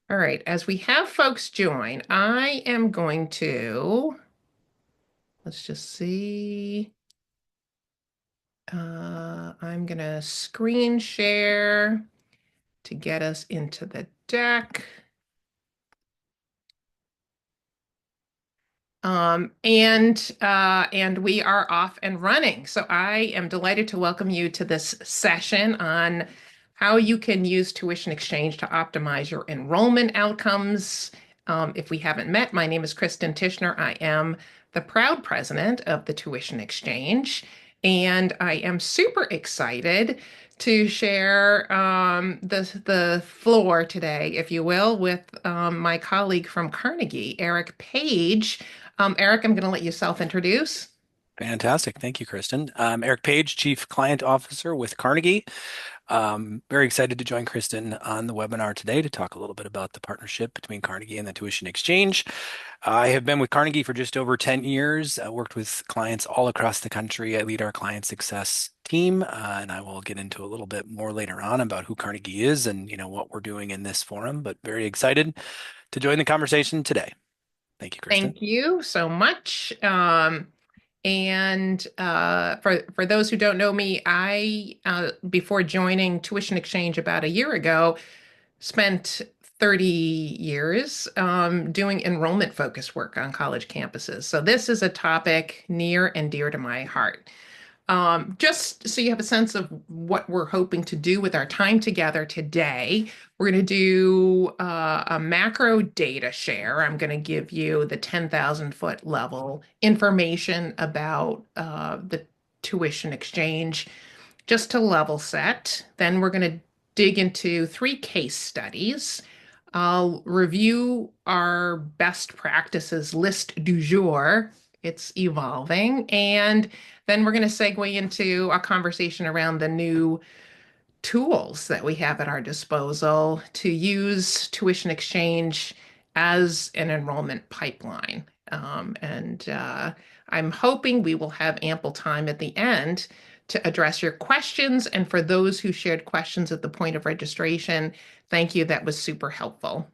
All right, as we have folks join, I am going to, let's just see. I'm going to screen share to get us into the deck. And we are off and running. So I am delighted to welcome you to this session on how you can use tuition exchange to optimize your enrollment outcomes. If we haven't met, my name is Kristin Tichenor. I am the proud president of the Tuition Exchange, and I am super excited to share the floor today, if you will, with my colleague from Carnegie, Eric Page. Eric, I'm going to let you self-introduce. Fantastic. Thank you, Kristen. Eric Page, Chief Client Officer with Carnegie. Very excited to join Kristen on the webinar today to talk a little bit about the partnership between Carnegie and the Tuition Exchange. I have been with Carnegie for just over 10 years. I worked with clients all across the country. I lead our client success team, and I will get into a little bit more later on about who Carnegie is and what we're doing in this forum, but very excited to join the conversation today. Thank you, Kristen. Thank you so much. For those who don't know me, I before joining Tuition Exchange about a year ago, spent 30 years doing enrollment focused work on college campuses. So this is a topic near and dear to my heart. Just so you have a sense of what we're hoping to do with our time together today, we're going to do a macro data share. I'm going to give you the 10,000 foot level information about the tuition exchange just to level set. Then we're going to dig into three case studies. I'll review our best practices list du jour. It's evolving. And then we're going to segue into a conversation around the new tools that we have at our disposal to use tuition exchange as an enrollment pipeline. I'm hoping we will have ample time at the end to address your questions. And for those who shared questions at the point of registration, thank you. That was super helpful.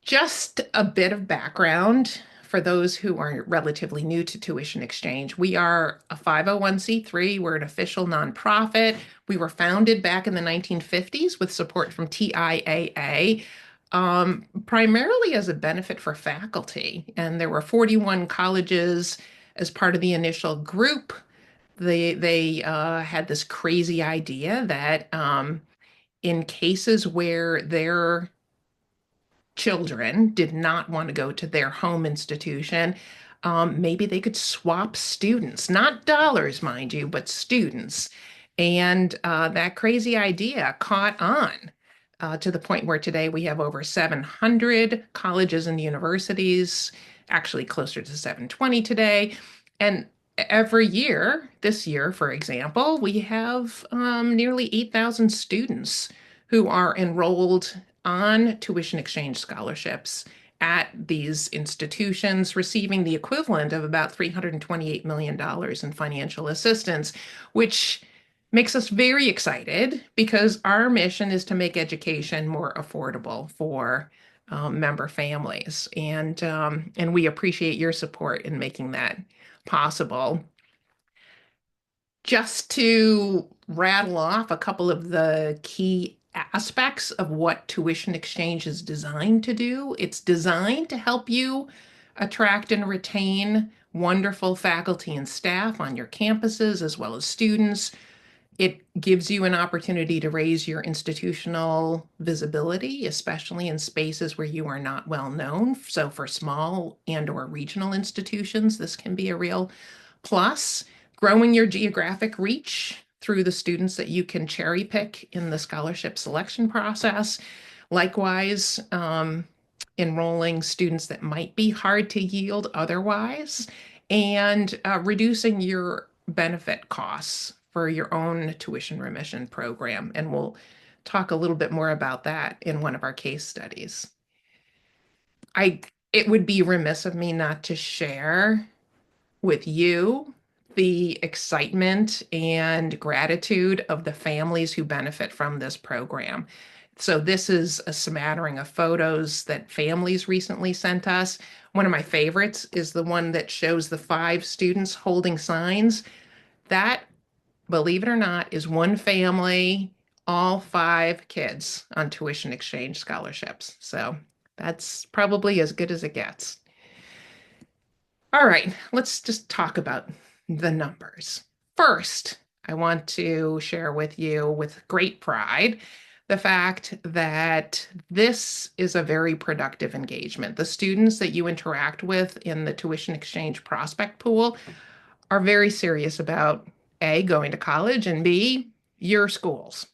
Just a bit of background for those who are relatively new to Tuition Exchange. We are a 501(c)(3). We're an official nonprofit. We were founded back in the 1950s with support from TIAA, primarily as a benefit for faculty. And there were 41 colleges as part of the initial group. They had this crazy idea that in cases where their children did not want to go to their home institution, maybe they could swap students, not dollars, mind you, but students. And that crazy idea caught on to the point where today we have over 700 colleges and universities, actually closer to 720 today. And every year, this year, for example, we have nearly 8,000 students who are enrolled on tuition exchange scholarships at these institutions, receiving the equivalent of about $328 million in financial assistance, which makes us very excited because our mission is to make education more affordable for member families. And we appreciate your support in making that possible. Just to rattle off a couple of the key aspects of what tuition exchange is designed to do. It's designed to help you attract and retain wonderful faculty and staff on your campuses, as well as students. It gives you an opportunity to raise your institutional visibility, especially in spaces where you are not well known. So for small and/or regional institutions, this can be a real plus. Growing your geographic reach through the students that you can cherry pick in the scholarship selection process. Likewise, enrolling students that might be hard to yield otherwise, and reducing your benefit costs for your own tuition remission program. And we'll talk a little bit more about that in one of our case studies. It would be remiss of me not to share with you the excitement and gratitude of the families who benefit from this program. So this is a smattering of photos that families recently sent us. One of my favorites is the one that shows the 5 students holding signs. That, believe it or not, is one family, all 5 kids on tuition exchange scholarships. So that's probably as good as it gets. All right, let's just talk about the numbers. First, I want to share with you with great pride the fact that this is a very productive engagement. The students that you interact with in the tuition exchange prospect pool are very serious about A, going to college, and B, your schools.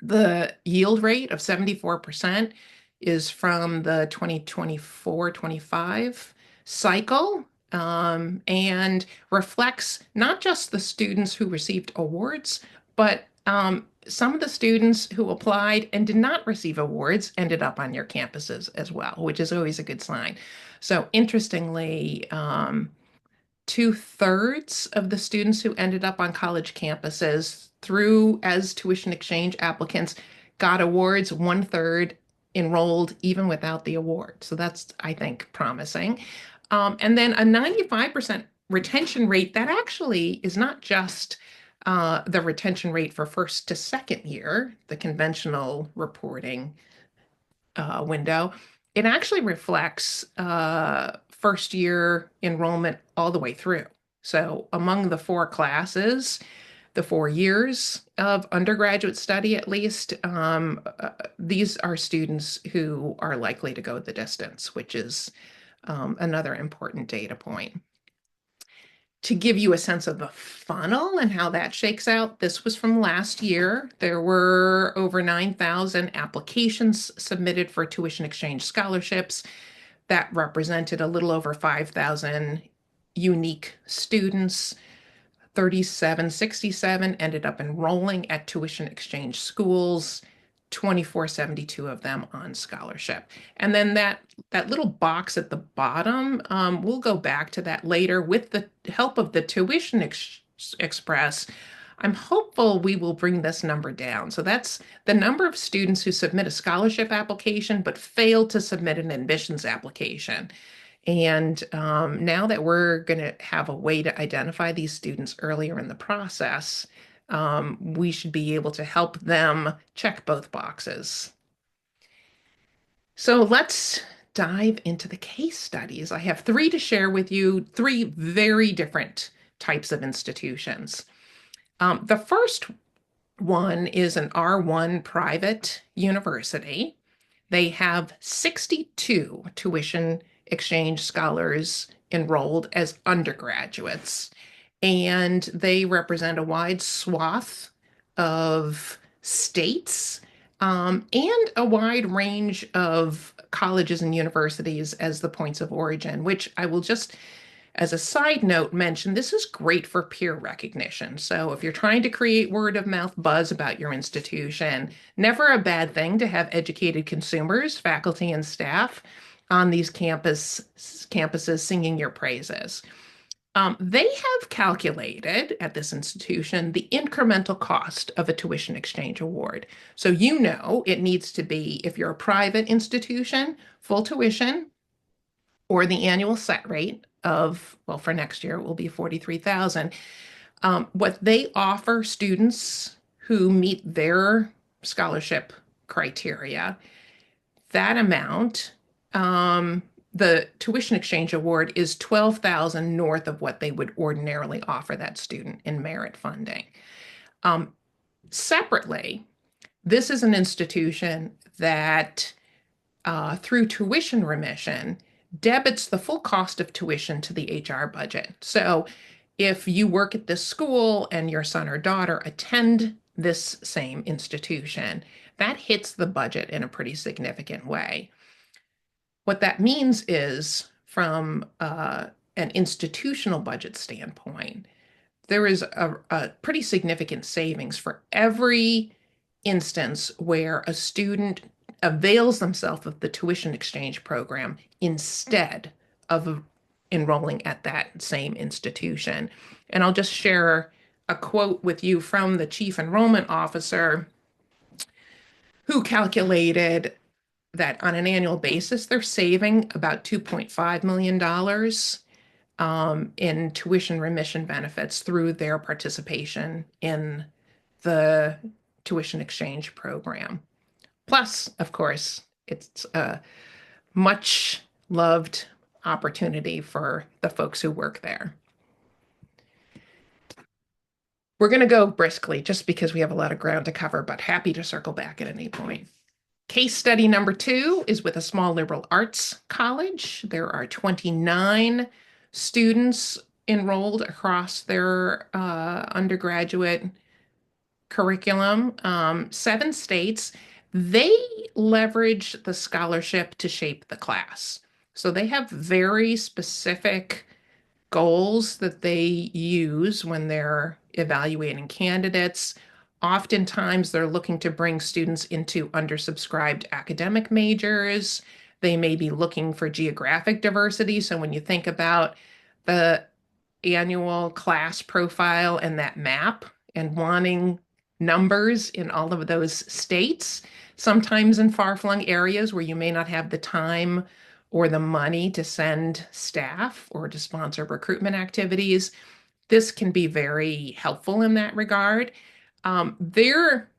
The yield rate of 74% is from the 2024-25 cycle, and reflects not just the students who received awards, but some of the students who applied and did not receive awards ended up on your campuses as well, which is always a good sign. So interestingly, 2/3 of the students who ended up on college campuses through as tuition exchange applicants got awards, 1/3 enrolled even without the award. So that's, I think, promising. And then a 95% retention rate that actually is not just the retention rate for first to second year, the conventional reporting window. It actually reflects first year enrollment all the way through. So among the 4 classes, the 4 years of undergraduate study at least, these are students who are likely to go the distance, which is another important data point. To give you a sense of the funnel and how that shakes out, this was from last year. There were over 9,000 applications submitted for tuition exchange scholarships. That represented a little over 5,000 unique students. 3,767 ended up enrolling at tuition exchange schools, 2,472 of them on scholarship. And then that little box at the bottom, we'll go back to that later with the help of the Tuition Express. I'm hopeful we will bring this number down. So that's the number of students who submit a scholarship application but fail to submit an admissions application. And now that we're going to have a way to identify these students earlier in the process, we should be able to help them check both boxes. So let's dive into the case studies. I have 3 to share with you, 3 very different types of institutions. The first one is an R1 private university. They have 62 tuition exchange scholars enrolled as undergraduates, and they represent a wide swath of states, and a wide range of colleges and universities as the points of origin, which I will just, as a side note, mention this is great for peer recognition. So if you're trying to create word of mouth buzz about your institution, never a bad thing to have educated consumers, faculty, and staff on these campuses singing your praises. They have calculated at this institution the incremental cost of a tuition exchange award. So you know it needs to be, if you're a private institution, full tuition, or the annual set rate of, well, for next year it will be 43,000. What they offer students who meet their scholarship criteria, that amount, the tuition exchange award is 12,000 north of what they would ordinarily offer that student in merit funding. Separately, this is an institution that, through tuition remission, debits the full cost of tuition to the HR budget. So if you work at this school and your son or daughter attend this same institution, that hits the budget in a pretty significant way. What that means is, from an institutional budget standpoint, there is a pretty significant savings for every instance where a student avails themselves of the tuition exchange program instead of enrolling at that same institution. And I'll just share a quote with you from the chief enrollment officer, who calculated that on an annual basis, they're saving about $2.5 million in tuition remission benefits through their participation in the tuition exchange program. Plus, of course, it's a much loved opportunity for the folks who work there. We're going to go briskly just because we have a lot of ground to cover, but happy to circle back at any point. Case study number 2 is with a small liberal arts college. There are 29 students enrolled across their undergraduate curriculum, 7 states. They leverage the scholarship to shape the class. So they have very specific goals that they use when they're evaluating candidates. Oftentimes, they're looking to bring students into undersubscribed academic majors. They may be looking for geographic diversity. So when you think about the annual class profile and that map and wanting numbers in all of those states, sometimes in far-flung areas where you may not have the time or the money to send staff or to sponsor recruitment activities. This can be very helpful in that regard. Their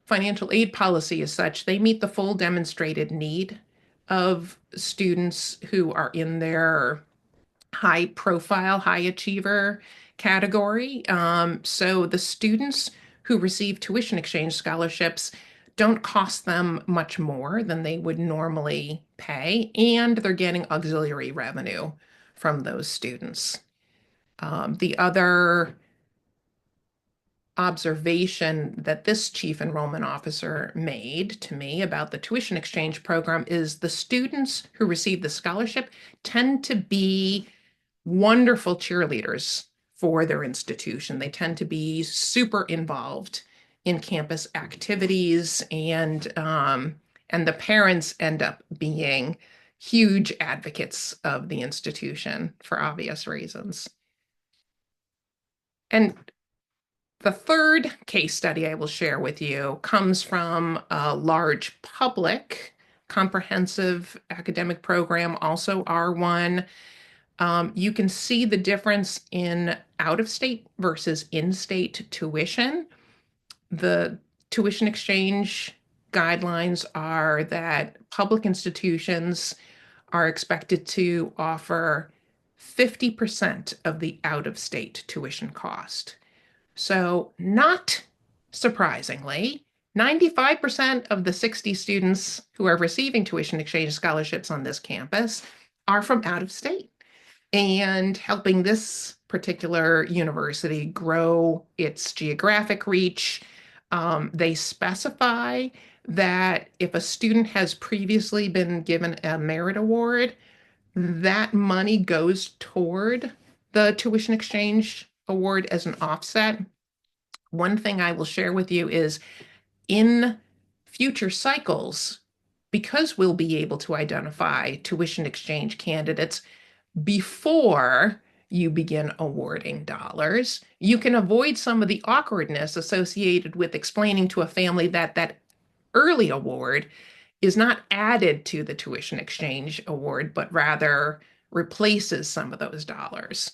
financial aid policy is such they meet the full demonstrated need of students who are in their high profile, high achiever category. So the students who receive tuition exchange scholarships don't cost them much more than they would normally pay, and they're getting auxiliary revenue from those students. The other observation that this chief enrollment officer made to me about the tuition exchange program is the students who receive the scholarship tend to be wonderful cheerleaders for their institution. They tend to be super involved in campus activities, and the parents end up being huge advocates of the institution for obvious reasons. And the third case study I will share with you comes from a large public comprehensive academic program, also R1. You can see the difference in out-of-state versus in-state tuition. The tuition exchange guidelines are that public institutions are expected to offer 50% of the out-of-state tuition cost. So, not surprisingly, 95% of the 60 students who are receiving tuition exchange scholarships on this campus are from out of state, and helping this particular university grow its geographic reach. They specify that if a student has previously been given a merit award, that money goes toward the tuition exchange award as an offset. One thing I will share with you is in future cycles, because we'll be able to identify tuition exchange candidates before you begin awarding dollars, you can avoid some of the awkwardness associated with explaining to a family that that early award is not added to the tuition exchange award, but rather replaces some of those dollars.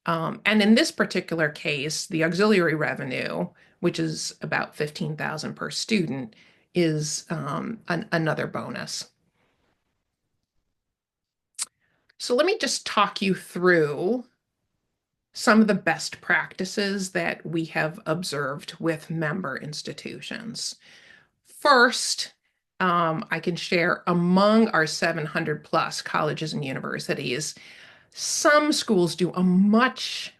And in this particular case, the auxiliary revenue, which is about $15,000 per student, is another bonus. So let me just talk you through some of the best practices that we have observed with member institutions. First, I can share among our 700 plus colleges and universities, some schools do a much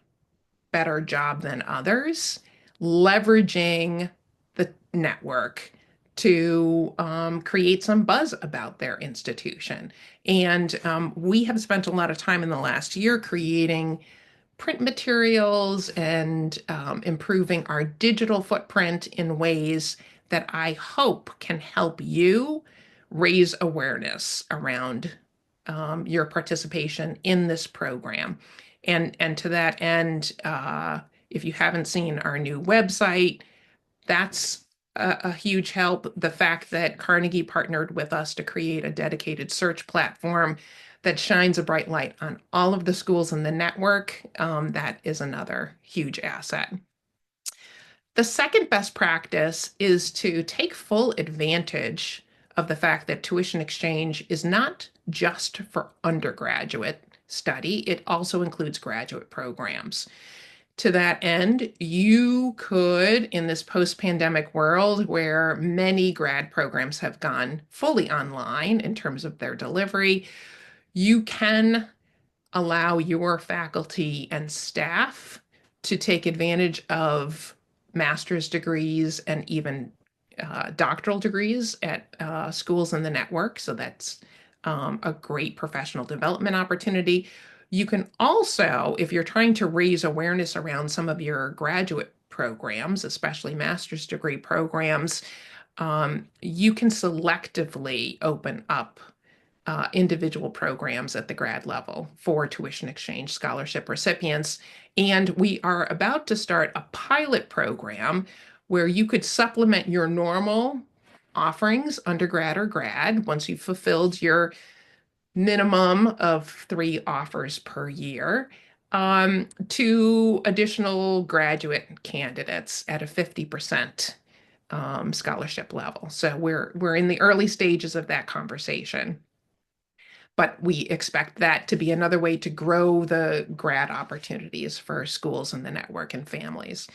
better job than others leveraging the network to create some buzz about their institution. And we have spent a lot of time in the last year creating print materials and improving our digital footprint in ways that I hope can help you raise awareness around your participation in this program. And to that end, if you haven't seen our new website, that's a huge help. The fact that Carnegie partnered with us to create a dedicated search platform that shines a bright light on all of the schools in the network, that is another huge asset. The second best practice is to take full advantage of the fact that tuition exchange is not just for undergraduate study, it also includes graduate programs. To that end, you could, in this post-pandemic world where many grad programs have gone fully online in terms of their delivery, you can allow your faculty and staff to take advantage of master's degrees and even doctoral degrees at schools in the network. So that's a great professional development opportunity. You can also, if you're trying to raise awareness around some of your graduate programs, especially master's degree programs, you can selectively open up individual programs at the grad level for tuition exchange scholarship recipients. And we are about to start a pilot program where you could supplement your normal offerings, undergrad or grad, once you've fulfilled your minimum of 3 offers per year, to additional graduate candidates at a 50% scholarship level. So we're in the early stages of that conversation, but we expect that to be another way to grow the grad opportunities for schools in the network and families.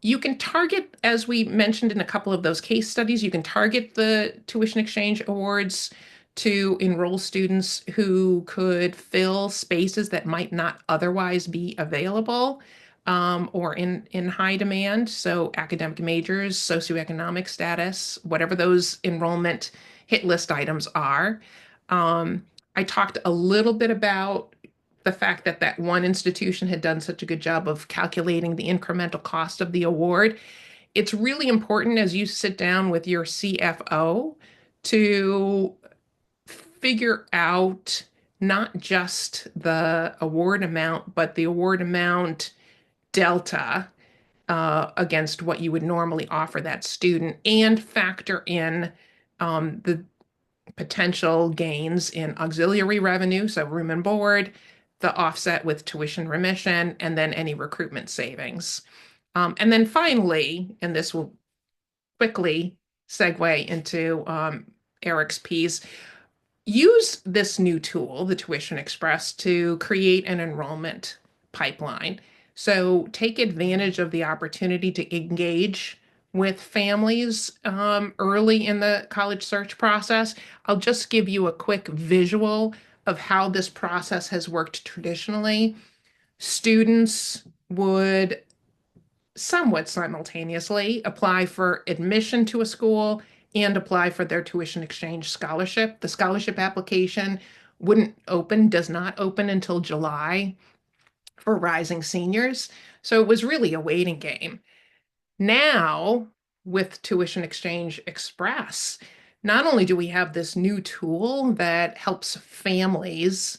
You can target, as we mentioned in a couple of those case studies, you can target the tuition exchange awards to enroll students who could fill spaces that might not otherwise be available, or in high demand. So academic majors, socioeconomic status, whatever those enrollment hit list items are. I talked a little bit about the fact that that one institution had done such a good job of calculating the incremental cost of the award. It's really important as you sit down with your CFO to figure out not just the award amount, but the award amount delta against what you would normally offer that student, and factor in the potential gains in auxiliary revenue, so room and board, the offset with tuition remission, and then any recruitment savings. And then finally, and this will quickly segue into Eric's piece, use this new tool, the Tuition Express, to create an enrollment pipeline. So take advantage of the opportunity to engage with families early in the college search process. I'll just give you a quick visual of how this process has worked traditionally. Students would somewhat simultaneously apply for admission to a school and apply for their tuition exchange scholarship. The scholarship application wouldn't open, does not open until July for rising seniors. So it was really a waiting game. Now, with Tuition Exchange Express, not only do we have this new tool that helps families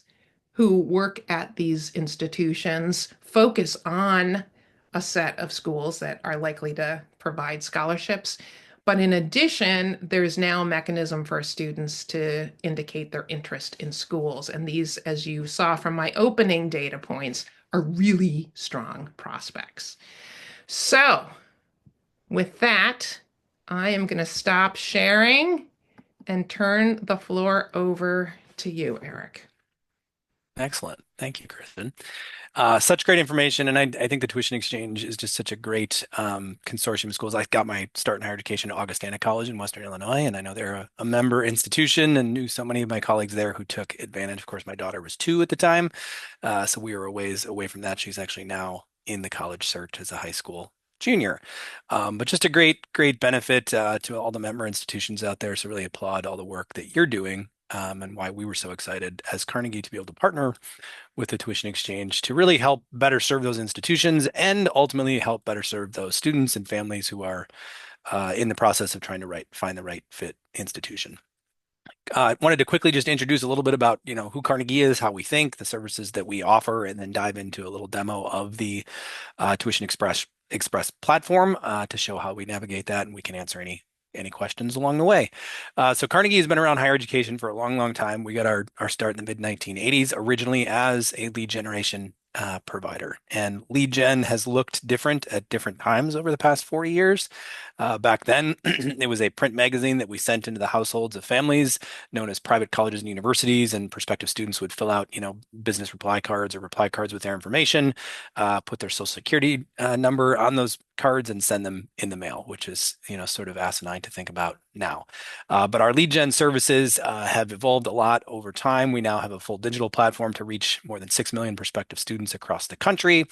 who work at these institutions focus on a set of schools that are likely to provide scholarships, but in addition, there's now a mechanism for students to indicate their interest in schools. And these, as you saw from my opening data points, are really strong prospects. So, with that, I am going to stop sharing and turn the floor over to you, Eric. Excellent. Thank you, Kristin. Such great information. And I think the Tuition Exchange is just such a great consortium of schools. I got my start in higher education at Augustana College in Western Illinois, and I know they're a member institution and knew so many of my colleagues there who took advantage. Of course, my daughter was 2 at the time, so we were a ways away from that. She's actually now in the college search as a high school junior. But just a great benefit to all the member institutions out there. So really applaud all the work that you're doing, and why we were so excited as Carnegie to be able to partner with the tuition exchange to really help better serve those institutions and ultimately help better serve those students and families who are in the process of trying to find the right fit institution. I wanted to quickly just introduce a little bit about, who Carnegie is, how we think, the services that we offer, and then dive into a little demo of the Tuition Express Express platform to show how we navigate that, and we can answer any questions along the way. So Carnegie has been around higher education for a long, long time. We got our start in the mid 1980s, originally as a lead generation provider. And lead gen has looked different at different times over the past 40 years. Back then, it was a print magazine that we sent into the households of families, known as private colleges and universities, and prospective students would fill out, business reply cards or reply cards with their information, put their social security number on those cards and send them in the mail, which is, sort of asinine to think about now. But our lead gen services have evolved a lot over time. We now have a full digital platform to reach more than 6 million prospective students across the country.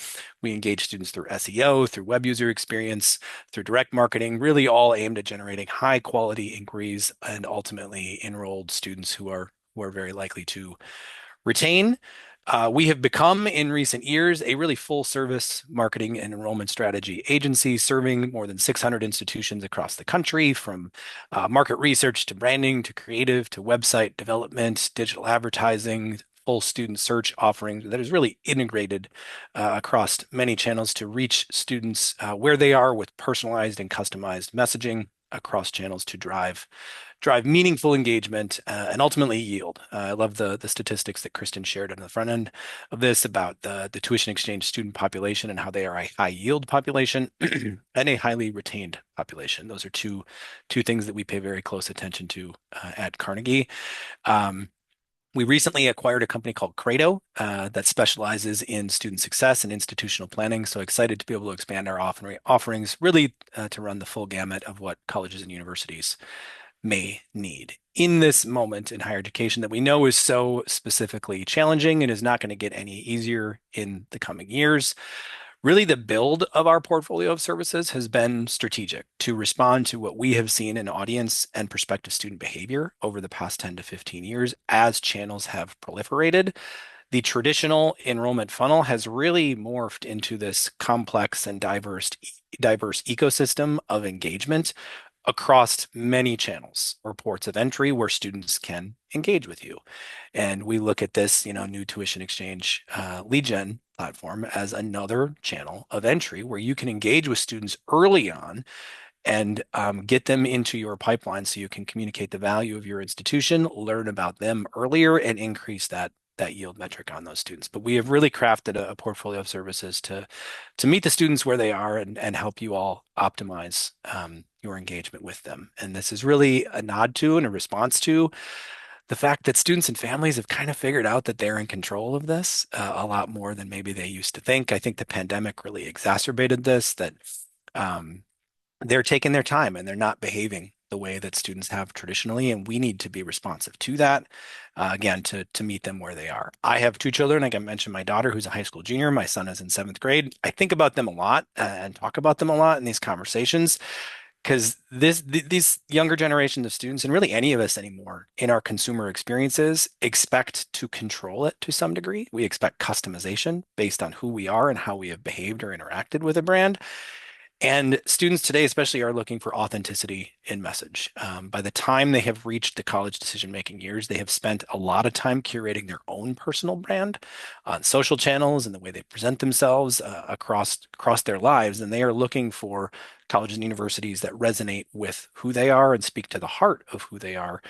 We engage students through SEO, through web user experience, through direct marketing, really all aimed at generating high quality inquiries and ultimately enrolled students who are very likely to retain. We have become, in recent years, a really full service marketing and enrollment strategy agency serving more than 600 institutions across the country, from market research to branding to creative to website development, digital advertising, full student search offerings that is really integrated across many channels to reach students where they are with personalized and customized messaging across channels to drive meaningful engagement and ultimately yield. I love the statistics that Kristin shared on the front end of this about the tuition exchange student population and how they are a high yield population and a highly retained population. Those are two things that we pay very close attention to at Carnegie. We recently acquired a company called Credo that specializes in student success and institutional planning. So excited to be able to expand our offerings really to run the full gamut of what colleges and universities may need in this moment in higher education that we know is so specifically challenging and is not going to get any easier in the coming years. Really, the build of our portfolio of services has been strategic to respond to what we have seen in audience and prospective student behavior over the past 10 to 15 years as channels have proliferated. The traditional enrollment funnel has really morphed into this complex and diverse ecosystem of engagement across many channels or ports of entry where students can engage with you. And we look at this, new tuition exchange lead gen platform as another channel of entry where you can engage with students early on and get them into your pipeline so you can communicate the value of your institution, learn about them earlier, and increase that yield metric on those students. But we have really crafted a portfolio of services to meet the students where they are and help you all optimize your engagement with them. And this is really a nod to and a response to the fact that students and families have kind of figured out that they're in control of this a lot more than maybe they used to think. I think the pandemic really exacerbated this, that they're taking their time and they're not behaving the way that students have traditionally, and we need to be responsive to that, again, to meet them where they are. I have two children. Like I mentioned, my daughter, who's a high school junior, my son is in seventh grade. I think about them a lot and talk about them a lot in these conversations because these younger generations of students, and really any of us anymore in our consumer experiences, expect to control it to some degree. We expect customization based on who we are and how we have behaved or interacted with a brand. And students today, especially, are looking for authenticity in message. By the time they have reached the college decision-making years, they have spent a lot of time curating their own personal brand on social channels and the way they present themselves across their lives. And they are looking for colleges and universities that resonate with who they are and speak to the heart of who they are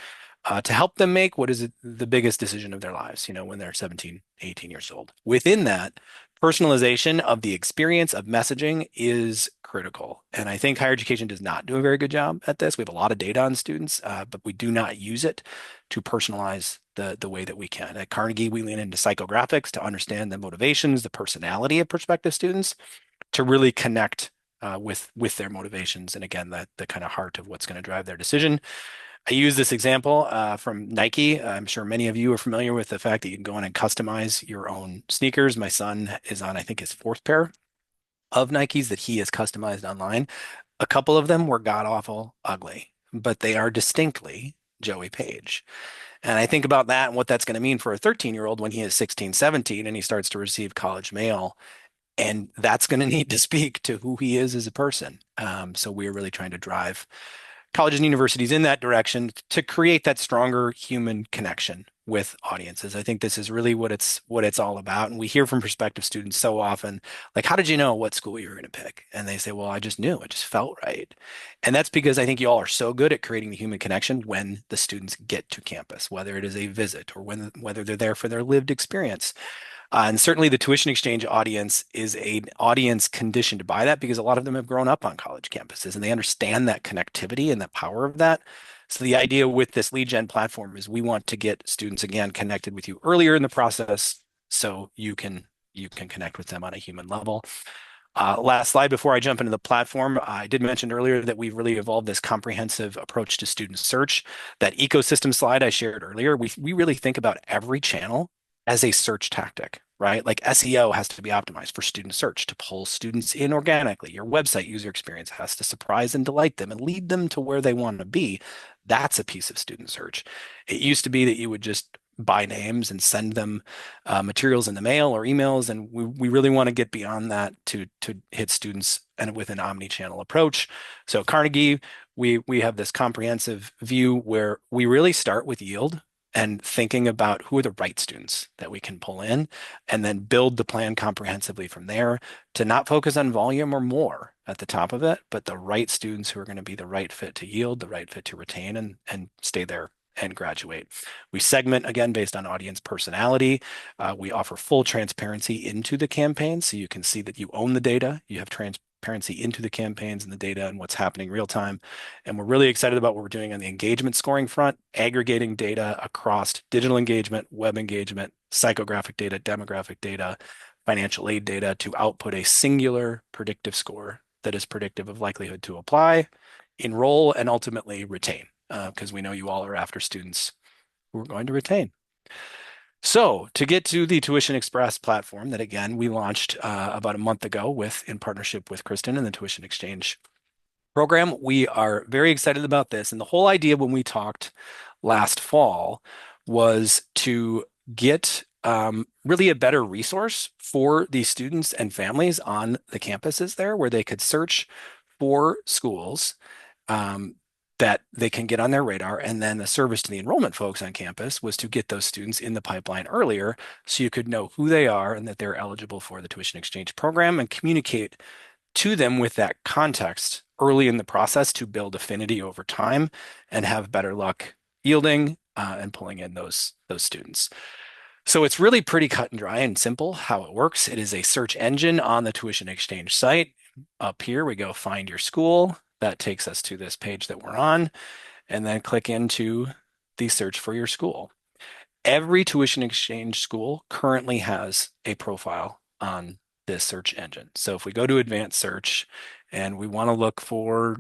to help them make what is the biggest decision of their lives, when they're 17, 18 years old. Within that, personalization of the experience of messaging is critical. And I think higher education does not do a very good job at this. We have a lot of data on students, but we do not use it to personalize the way that we can. At Carnegie, we lean into psychographics to understand the motivations, the personality of prospective students to really connect with their motivations. And again, the kind of heart of what's going to drive their decision. I use this example from Nike. I'm sure many of you are familiar with the fact that you can go in and customize your own sneakers. My son is on, I think, his fourth pair of Nikes that he has customized online. A couple of them were god-awful ugly, but they are distinctly Joey Page. And I think about that and what that's going to mean for a 13-year-old when he is 16, 17, and he starts to receive college mail. And that's going to need to speak to who he is as a person. So we're really trying to drive colleges and universities in that direction to create that stronger human connection with audiences. I think this is really what it's all about. And we hear from prospective students so often, like, how did you know what school you were going to pick? And they say, well, I just knew, it just felt right. And that's because I think you all are so good at creating the human connection when the students get to campus, whether it is a visit or whether they're there for their lived experience. And certainly the tuition exchange audience is an audience conditioned by that because a lot of them have grown up on college campuses and they understand that connectivity and the power of that. So the idea with this lead gen platform is we want to get students again connected with you earlier in the process so you can connect with them on a human level. Last slide before I jump into the platform. I did mention earlier that we've really evolved this comprehensive approach to student search. That ecosystem slide I shared earlier, we really think about every channel as a search tactic, right? Like SEO has to be optimized for student search to pull students in organically. Your website user experience has to surprise and delight them and lead them to where they want to be. That's a piece of student search. It used to be that you would just buy names and send them materials in the mail or emails, and we really want to get beyond that to hit students and with an omni-channel approach. So Carnegie, we have this comprehensive view where we really start with yield and thinking about who are the right students that we can pull in, and then build the plan comprehensively from there to not focus on volume or more at the top of it, but the right students who are going to be the right fit to yield, the right fit to retain and stay there and graduate. We segment again based on audience personality. We offer full transparency into the campaign so you can see that you own the data. You have transparency into the campaigns and the data and what's happening real time. And we're really excited about what we're doing on the engagement scoring front, aggregating data across digital engagement, web engagement, psychographic data, demographic data, financial aid data to output a singular predictive score that is predictive of likelihood to apply, enroll, and ultimately retain, because we know you all are after students who are going to retain. So to get to the Tuition Express platform that, again, we launched about a month ago in partnership with Kristin and the Tuition Exchange program, we are very excited about this. And the whole idea when we talked last fall was to get really a better resource for these students and families on the campuses there where they could search for schools um, that they can get on their radar. And then the service to the enrollment folks on campus was to get those students in the pipeline earlier so you could know who they are and that they're eligible for the tuition exchange program and communicate to them with that context early in the process to build affinity over time and have better luck yielding and pulling in those students. So it's really pretty cut and dry and simple how it works. It is a search engine on the tuition exchange site. Up here, we go find your school. That takes us to this page that we're on, and then click into the search for your school. Every tuition exchange school currently has a profile on this search engine. So if we go to advanced search and we want to look for,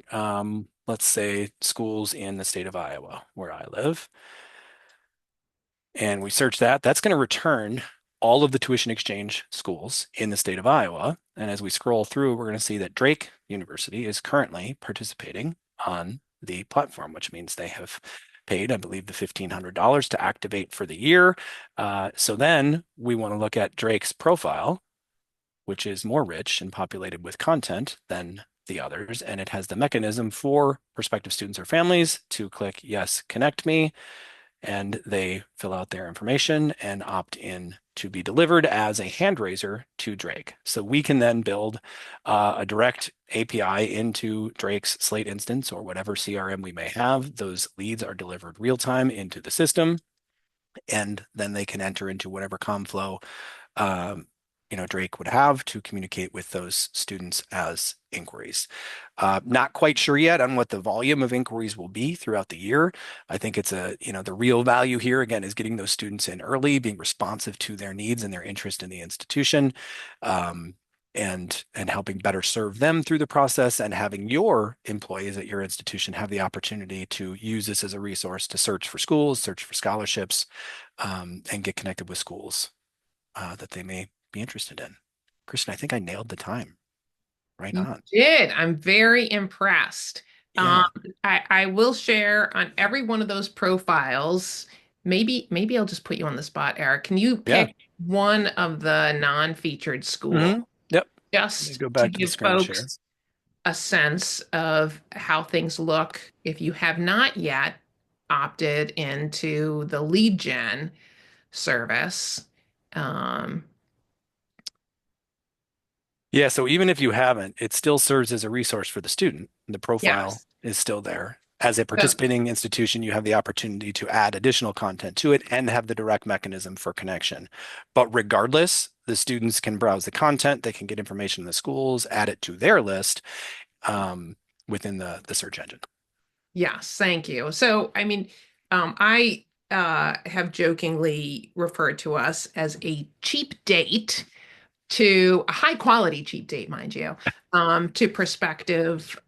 let's say, schools in the state of Iowa, where I live, and we search that, that's going to return all of the tuition exchange schools in the state of Iowa. And as we scroll through, we're going to see that Drake University is currently participating on the platform, which means they have paid, I believe, the $1,500 to activate for the year. So then we want to look at Drake's profile, which is more rich and populated with content than the others. And it has the mechanism for prospective students or families to click, yes, connect me. And they fill out their information and opt in to be delivered as a hand raiser to Drake. So we can then build a direct API into Drake's Slate instance or whatever CRM we may have. Those leads are delivered real time into the system, and then they can enter into whatever ComFlow Drake would have to communicate with those students as inquiries. Not quite sure yet on what the volume of inquiries will be throughout the year. I think it's the real value here, again, is getting those students in early, being responsive to their needs and their interest in the institution, and helping better serve them through the process, and having your employees at your institution have the opportunity to use this as a resource to search for schools, search for scholarships, and get connected with schools that they may be interested in. Kristin, I think I nailed the time. Right You on. did. I'm very impressed. Um, Yeah. I will share on every one of those profiles. Maybe I'll just put you on the spot, Eric. Can you Yeah. pick one of the non-featured schools Yep. Let me just go to back to the give screen share. folks a sense of how things look if you have not yet opted into the lead gen service. Um, Yeah, so even if you haven't, it still serves as a resource for the student. The profile yes. is still there. As a So, participating institution, you have the opportunity to add additional content to it and have the direct mechanism for connection. But regardless, the students can browse the content, they can get information in the schools, add it to their list um, within the search engine. yes, thank you. So, I mean, I have jokingly referred to us as a cheap date to a high quality cheap date, mind you, to prospective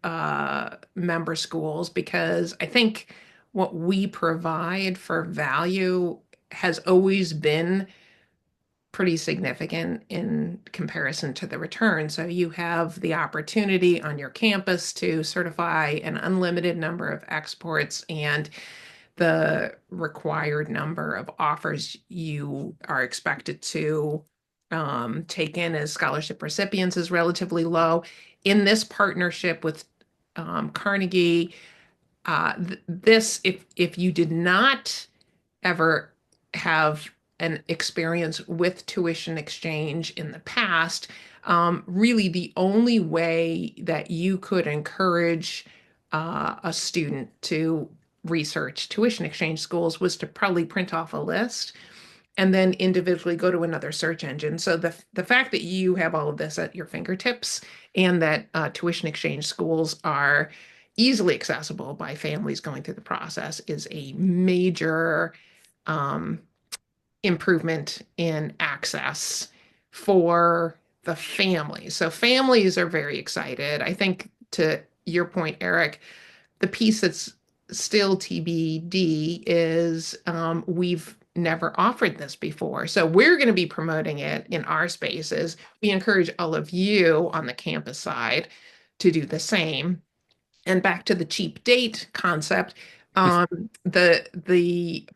member schools, because I think what we provide for value has always been pretty significant in comparison to the return. So you have the opportunity on your campus to certify an unlimited number of exports, and the required number of offers you are expected to take in as scholarship recipients is relatively low. In this partnership with Carnegie, this, if you did not ever have an experience with tuition exchange in the past, really the only way that you could encourage a student to research tuition exchange schools was to probably print off a list and then individually go to another search engine. So the fact that you have all of this at your fingertips, and that tuition exchange schools are easily accessible by families going through the process, is a major um, improvement in access for the family. So families are very excited. I think, to your point, Eric, the piece that's still TBD is we've never offered this before. So we're going to be promoting it in our spaces. We encourage all of you on the campus side to do the same. And back to the cheap date concept, um, the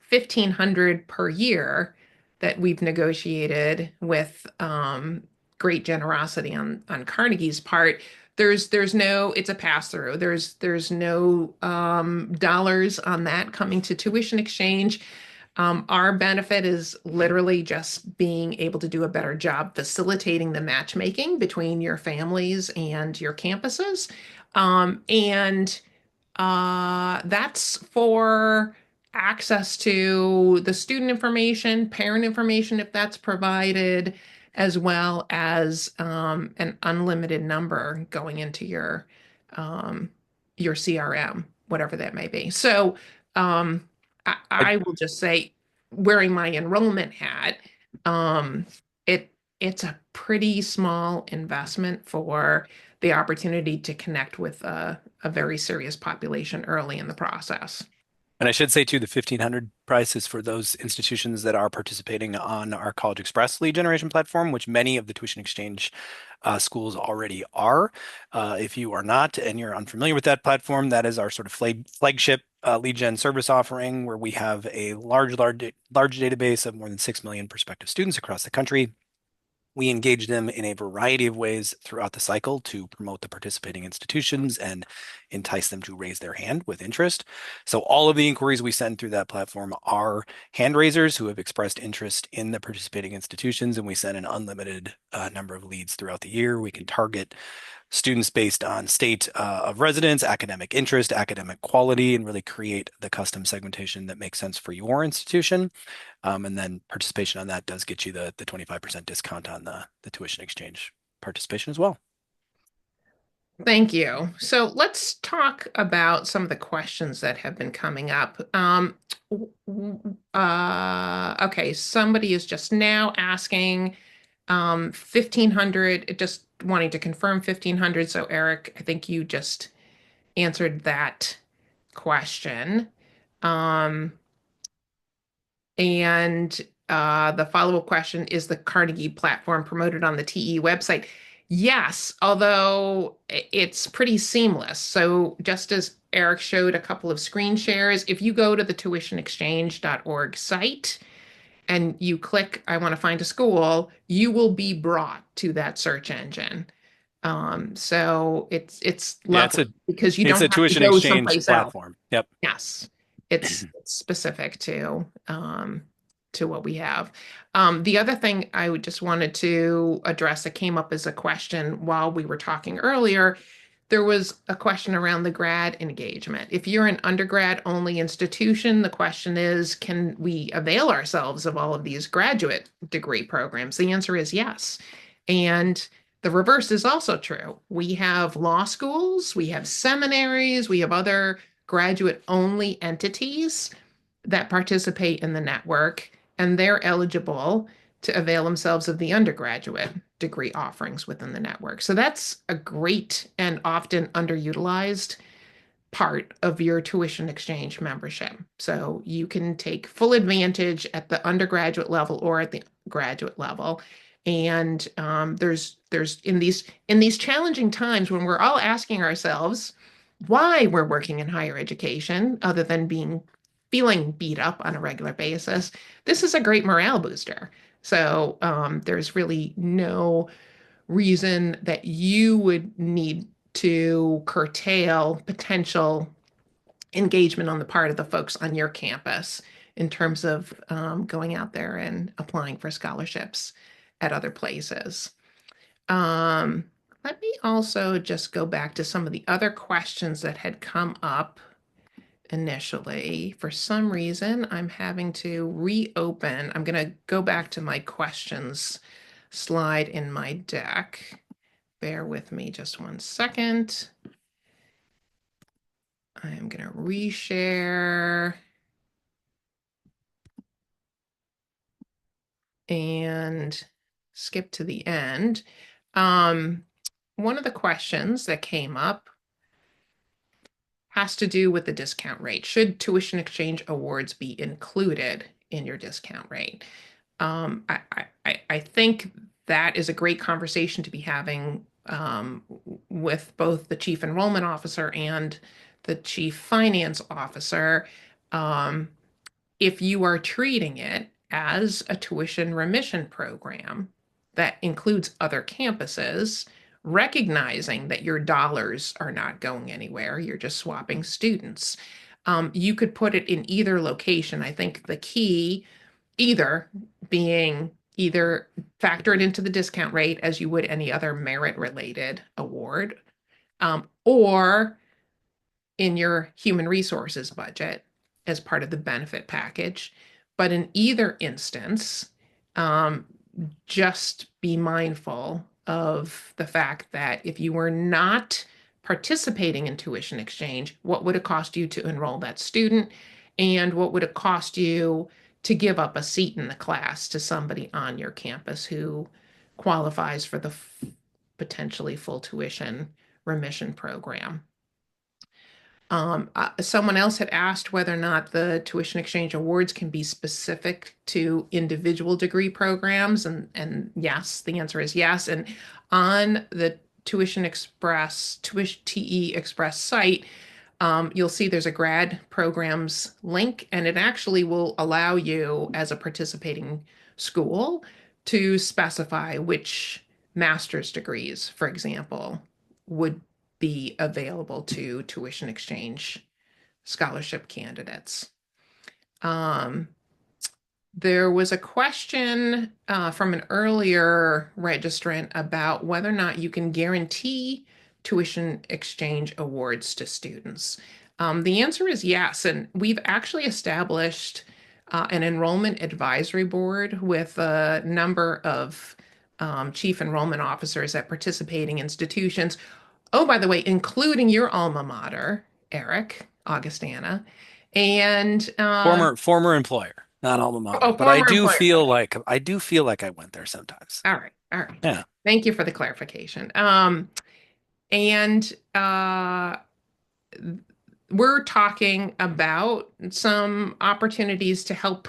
1,500 per year that we've negotiated with great generosity on Carnegie's part, there's no, it's a pass through. There's no dollars on that coming to tuition exchange. Our benefit is literally just being able to do a better job facilitating the matchmaking between your families and your campuses. And that's for access to the student information, parent information, if that's provided, as well as an unlimited number going into um, your CRM, whatever that may be. So I, I will just say, wearing my enrollment hat, um, it it's a pretty small investment for the opportunity to connect with a very serious population early in the process. and I should say too, the 1,500 price is for those institutions that are participating on our College Express lead generation platform, which many of the tuition exchange schools already are. If you are not and you're unfamiliar with that platform, that is our sort of flagship lead gen service offering, where we have a large database of more than 6 million prospective students across the country. We engage them in a variety of ways throughout the cycle to promote the participating institutions and entice them to raise their hand with interest. So all of the inquiries we send through that platform are hand raisers who have expressed interest in the participating institutions, and we send an unlimited number of leads throughout the year. We can target students based on state of residence, academic interest, academic quality, and really create the custom segmentation that makes sense for your institution. And then participation on that does get you the 25% discount on the tuition exchange participation as well. Thank you. So let's talk about some of the questions that have been coming up. Okay, somebody is just now asking 1,500, just wanting to confirm 1,500. So Eric, I think you just answered that question. Um, and the follow-up question, is the Carnegie platform promoted on the TE website? Yes, although it's pretty seamless. So just as Eric showed a couple of screen shares, if you go to the tuitionexchange.org site and you click, I want to find a school, you will be brought to that search engine. So it's Yeah, lovely because you it's don't a have to tuition go exchange someplace else. platform. Yep. Yes, it's specific to what we have. The other thing I would just wanted to address that came up as a question while we were talking earlier, there was a question around the grad engagement. If you're an undergrad only institution, the question is, can we avail ourselves of all of these graduate degree programs? The answer is yes. And the reverse is also true. We have law schools, we have seminaries, we have other graduate only entities that participate in the network, and they're eligible to avail themselves of the undergraduate degree offerings within the network. So that's a great and often underutilized part of your tuition exchange membership. So you can take full advantage at the undergraduate level or at the graduate level. And there's in these challenging times when we're all asking ourselves why we're working in higher education, other than feeling beat up on a regular basis, this is a great morale booster. So there's really no reason that you would need to curtail potential engagement on the part of the folks on your campus in terms of going out there and applying for scholarships at other places. Um, Let me also just go back to some of the other questions that had come up initially. For some reason, I'm having to reopen. I'm going to go back to my questions slide in my deck. Bear with me just one second. I am going to reshare and skip to the end. One of the questions that came up has to do with the discount rate. Should tuition exchange awards be included in your discount rate? I think that is a great conversation to be having with both the chief enrollment officer and the chief finance officer. Um, if you are treating it as a tuition remission program that includes other campuses, recognizing that your dollars are not going anywhere, you're just swapping students. You could put it in either location. I think the key, either being either factor it into the discount rate as you would any other merit related award, or in your human resources budget as part of the benefit package. But in either instance, um, just be mindful of the fact that if you were not participating in tuition exchange, what would it cost you to enroll that student? And what would it cost you to give up a seat in the class to somebody on your campus who qualifies for the potentially full tuition remission program? Someone else had asked whether or not the tuition exchange awards can be specific to individual degree programs, and yes, the answer is yes. And on the Tuition TE Express site, you'll see there's a grad programs link, and it actually will allow you as a participating school to specify which master's degrees, for example, would be available to tuition exchange scholarship candidates. Um, there was a question from an earlier registrant about whether or not you can guarantee tuition exchange awards to students. The answer is yes, and we've actually established an enrollment advisory board with a number of chief enrollment officers at participating institutions. Oh, by the way, including your alma mater, Eric, Augustana, and Former employer, not alma mater, oh, but I former do employer. feel like I went there sometimes. All right, all right. Yeah. Thank you for the clarification. And we're talking about some opportunities to help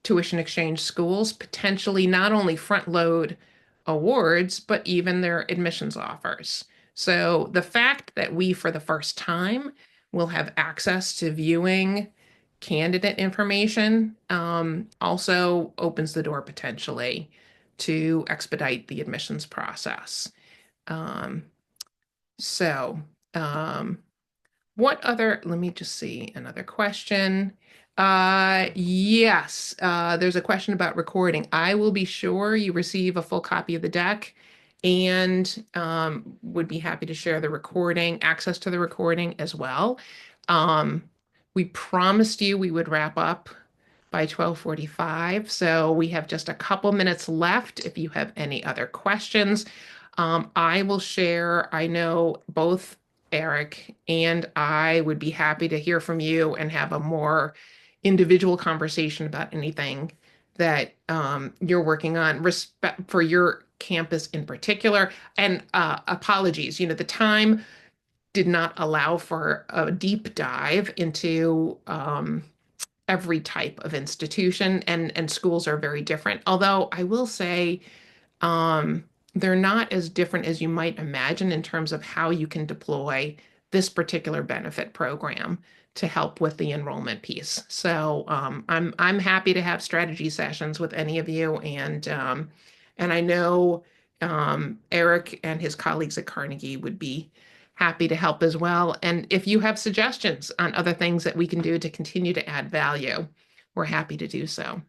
tuition exchange schools potentially not only front load awards, but even their admissions offers. So the fact that we, for the first time, will have access to viewing candidate information also opens the door potentially to expedite the admissions process. Um, so, um, What other, let me just see, another question. Yes, there's a question about recording. I will be sure you receive a full copy of the deck and would be happy to share the recording, access to the recording as well. Um, we promised you we would wrap up by 12:45, so we have just a couple minutes left if you have any other questions. I will share, I know both Eric and I would be happy to hear from you and have a more individual conversation about anything that you're working on, respect for your campus in particular. And apologies, the time did not allow for a deep dive into every type of institution, and schools are very different. Although I will say, um, they're not as different as you might imagine in terms of how you can deploy this particular benefit program to help with the enrollment piece. So I'm happy to have strategy sessions with any of you, and I know Eric and his colleagues at Carnegie would be happy to help as well. And if you have suggestions on other things that we can do to continue to add value, we're happy to do so.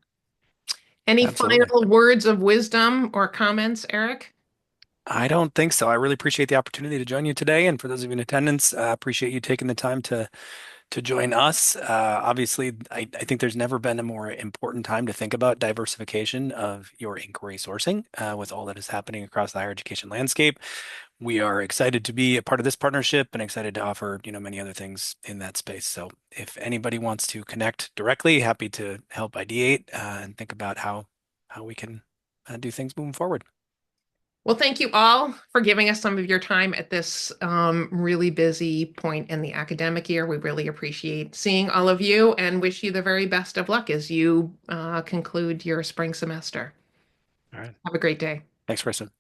Any Absolutely. final words of wisdom or comments, Eric? I don't think so. I really appreciate the opportunity to join you today. And for those of you in attendance, appreciate you taking the time to join us. Obviously, I think there's never been a more important time to think about diversification of your inquiry sourcing with all that is happening across the higher education landscape. We are excited to be a part of this partnership and excited to offer, many other things in that space. So if anybody wants to connect directly, happy to help ideate and think about how we can do things moving forward. Well, thank you all for giving us some of your time at this really busy point in the academic year. We really appreciate seeing all of you and wish you the very best of luck as you conclude your spring semester. All right. Have a great day. Thanks, Kristen.